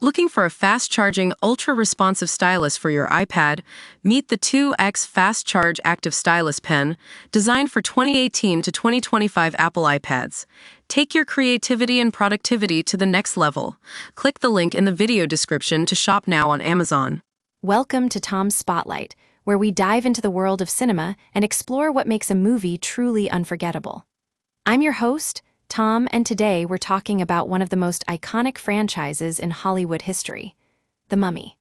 Looking for a fast-charging, ultra-responsive stylus for your iPad? Meet the 2X Fast Charge Active Stylus Pen, designed for 2018 to 2025 Apple iPads. Take your creativity and productivity to the next level. Click the link in the video description to shop now on Amazon. Welcome to Tom's Spotlight, where we dive into the world of cinema and explore what makes a movie truly unforgettable. I'm your host, Tom, and today we're talking about one of the most iconic franchises in Hollywood history, The Mummy.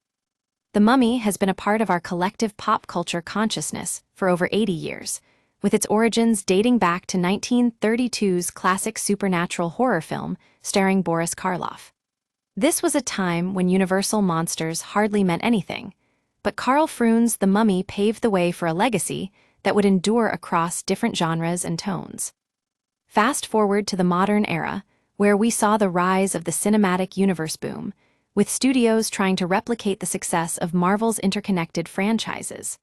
The Mummy has been a part of our collective pop culture consciousness for over 80 years, with its origins dating back to 1932's classic supernatural horror film starring Boris Karloff. This was a time when universal monsters hardly meant anything, but Karl Freund's The Mummy paved the way for a legacy that would endure across different genres and tones. Fast forward to the modern era, where we saw the rise of the cinematic universe boom, with studios trying to replicate the success of Marvel's interconnected franchises.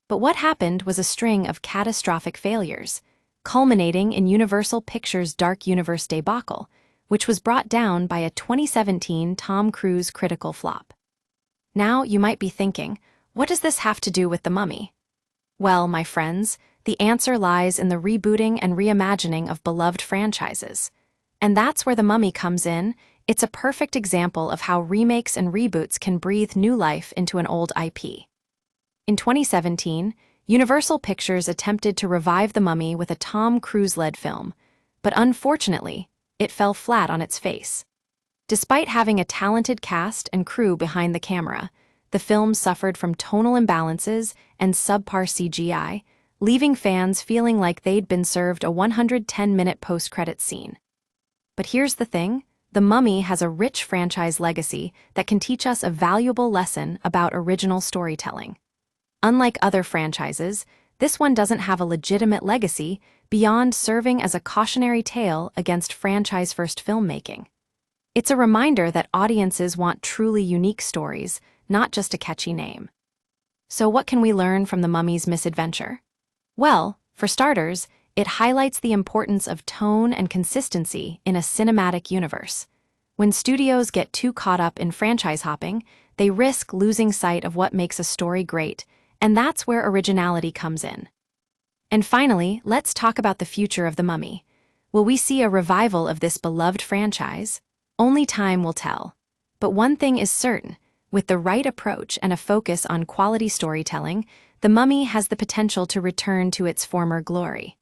But what happened was a string of catastrophic failures, culminating in Universal Pictures' Dark Universe debacle, which was brought down by a 2017 Tom Cruise critical flop. Now you might be thinking, what does this have to do with The Mummy? Well, my friends, the answer lies in the rebooting and reimagining of beloved franchises. And that's where The Mummy comes in. It's a perfect example of how remakes and reboots can breathe new life into an old IP. In 2017, Universal Pictures attempted to revive The Mummy with a Tom Cruise-led film, but unfortunately, it fell flat on its face. Despite having a talented cast and crew behind the camera, the film suffered from tonal imbalances and subpar CGI, leaving fans feeling like they'd been served a 110-minute post-credits scene. But here's the thing, The Mummy has a rich franchise legacy that can teach us a valuable lesson about original storytelling. Unlike other franchises, this one doesn't have a legitimate legacy beyond serving as a cautionary tale against franchise-first filmmaking. It's a reminder that audiences want truly unique stories, not just a catchy name. So what can we learn from The Mummy's misadventure? Well, for starters, it highlights the importance of tone and consistency in a cinematic universe. When studios get too caught up in franchise hopping, they risk losing sight of what makes a story great, and that's where originality comes in. And finally, let's talk about the future of The Mummy. Will we see a revival of this beloved franchise? Only time will tell. But one thing is certain, with the right approach and a focus on quality storytelling, The Mummy has the potential to return to its former glory.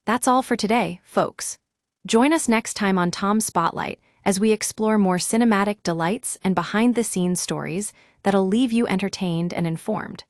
That's all for today, folks. Join us next time on Tom's Spotlight as we explore more cinematic delights and behind-the-scenes stories that'll leave you entertained and informed.